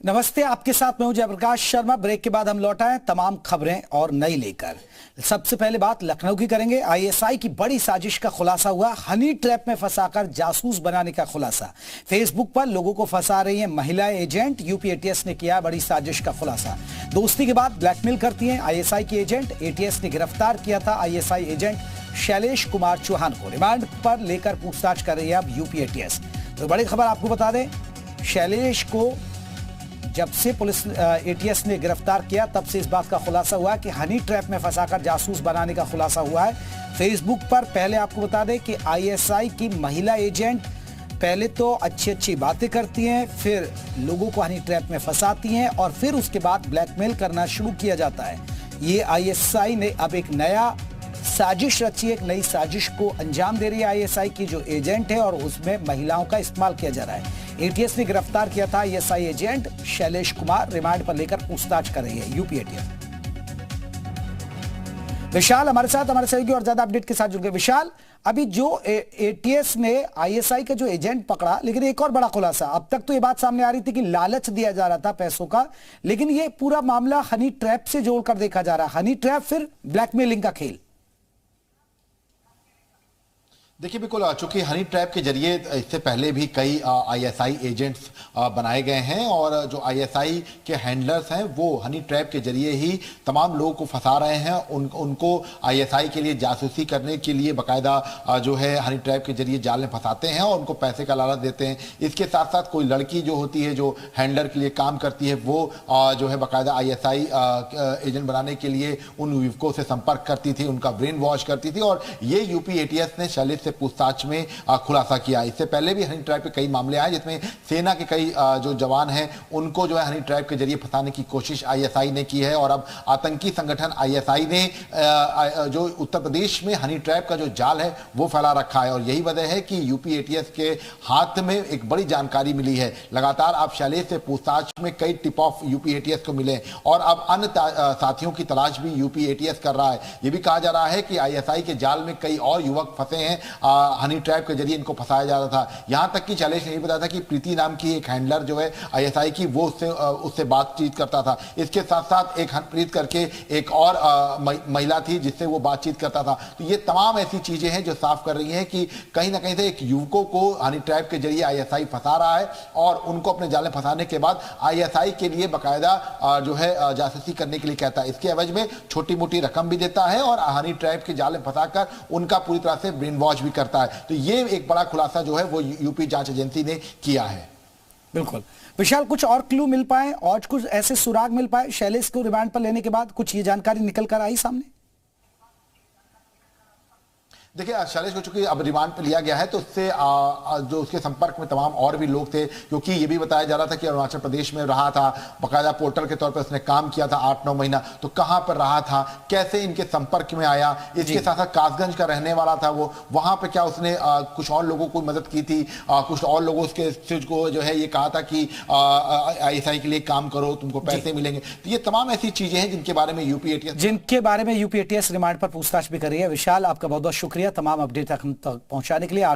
नमस्ते, आपके साथ मैं हूं जयप्रकाश शर्मा। ब्रेक के बाद हम लौट आए तमाम खबरें और नई लेकर। सबसे पहले बात लखनऊ की करेंगे। आईएसआई की बड़ी साजिश का खुलासा हुआ। हनी ट्रैप में फंसाकर जासूस बनाने का खुलासा। फेसबुक पर लोगों को फंसा रही है महिला एजेंट। यूपी एटीएस ने किया बड़ी साजिश का खुलासा। दोस्ती के बाद ब्लैकमेल करती हैं आईएसआई की एजेंट। एटीएस ने गिरफ्तार किया था आईएसआई एजेंट शैलेश कुमार चौहान को। रिमांड पर लेकर पूछताछ कर रही है अब यूपी एटीएस। तो बड़ी खबर आपको बता दें, शैलेश को जब से पुलिस एटीएस ने गिरफ्तार किया तब से इस बात का खुलासा हुआ कि हनी ट्रैप में फंसाकर जासूस बनाने का खुलासा हुआ है। फेसबुक पर पहले आपको बता दें कि आईएसआई की महिला एजेंट पहले तो अच्छी अच्छी बातें करती हैं, फिर लोगों को हनी ट्रैप में फंसाती हैं और फिर उसके बाद ब्लैकमेल करना शुरू किया जाता है। ये आईएसआई ने अब एक नया साजिश रची, एक नई साजिश को अंजाम दे रही है आईएसआई की जो एजेंट है, और उसमें महिलाओं का इस्तेमाल किया जा रहा है। एटीएस ने गिरफ्तार किया था ISI agent Shailesh Kumar. Remand पर लेकर पूछताछ कर रही है यूपी एटीएस। विशाल हमारे सहयोगी और ज्यादा अपडेट के साथ जुड़ गए। विशाल, अभी जो एटीएस ने आईएसआई का जो एजेंट पकड़ा, लेकिन एक और बड़ा खुलासा। अब तक तो ये बात सामने आ रही थी कि लालच दिया जा रहा था पैसों का, लेकिन ये पूरा मामला हनी ट्रैप से जोड़कर देखा जा रहा है। हनी ट्रैप फिर ब्लैकमेलिंग का खेल। देखिए, बिल्कुल, चूंकि हनी ट्रैप के जरिए इससे पहले भी कई आईएसआई एजेंट्स बनाए गए हैं और जो आईएसआई के हैंडलर्स हैं वो हनी ट्रैप के जरिए ही तमाम लोगों को फंसा रहे हैं। उनको आईएसआई के लिए जासूसी करने के लिए बाकायदा जो है हनी ट्रैप के जरिए जाल में फंसाते हैं और उनको पैसे का लालच देते हैं। इसके साथ साथ कोई लड़की जो होती है जो हैंडलर के लिए काम करती है वो जो है बाकायदा आईएसआई एजेंट बनाने के लिए उन युवकों से संपर्क करती थी, उनका ब्रेन वॉश करती थी, और ये यूपी एटीएस ने शैलेश से पूछताछ में खुलासा किया। इससे पहले भी हनी ट्रैप के कई मामले आए जिसमें सेना के कई जो जवान हैं उनको जो है हनी ट्रैप के जरिए फंसाने की कोशिश आईएसआई ने की है। और अब आतंकी संगठन आईएसआई ने जो उत्तर प्रदेश में हनी ट्रैप का जो जाल है वो फैला रखा है, और यही वजह है कि यूपी एटीएस के हाथ में एक बड़ी जानकारी मिली है। लगातार अब शैलेश से पूछताछ में कई टिप ऑफ यूपी एटीएस को मिले और अब अन्य साथियों की तलाश भी यूपी एटीएस कर रहा है। यह भी कहा जा रहा है कि आईएसआई के जाल में कई और युवक फंसे हैं, हनी ट्रैप के जरिए इनको फंसाया जा रहा था। यहां तक कि शैलेश ने यह बताया था कि प्रीति नाम की एक हैंडलर जो है आईएसआई की वो उससे बातचीत करता था। इसके साथ साथ एक हरप्रीत करके एक और महिला थी जिससे वो बातचीत करता था। तो ये तमाम ऐसी चीजें हैं जो साफ कर रही हैं कि कहीं ना कहीं से एक युवकों को हनी ट्रैप के जरिए आईएसआई फंसा रहा है और उनको अपने जाल में फंसाने के बाद आईएसआई के लिए बाकायदा जो है जासूसी करने के लिए कहता है। इसके एवज में छोटी मोटी रकम भी देता है और हनी ट्रैप के जाल में फंसाकर उनका पूरी तरह से ब्रेन वॉश भी करता है। तो ये एक बड़ा खुलासा जो है वो यूपी जांच एजेंसी ने किया है। बिल्कुल विशाल, कुछ और क्लू मिल पाए और कुछ ऐसे सुराग मिल पाए शैलेश को रिमांड पर लेने के बाद? कुछ ये जानकारी निकल कर आई सामने? देखिए, शैलेश को चूंकि अब रिमांड पे लिया गया है तो उससे जो उसके संपर्क में तमाम और भी लोग थे, क्योंकि ये भी बताया जा रहा था कि अरुणाचल प्रदेश में रहा था, बाकायदा पोर्टर के तौर पर उसने काम किया था 8-9 महीना। तो कहां पर रहा था, कैसे इनके संपर्क में आया, इसके साथ साथ कासगंज का रहने वाला था वो, वहां पर क्या उसने कुछ और लोगों को मदद की थी, कुछ और लोगों उसके को जो है ये कहा था कि आईएसआई के लिए काम करो, तुमको पैसे मिलेंगे। तो ये तमाम ऐसी चीजें हैं जिनके बारे में यूपी एटीएस रिमांड पर पूछताछ भी कर रही है। विशाल, आपका बहुत बहुत शुक्रिया तमाम अपडेट तक हम तक पहुंचाने के लिए।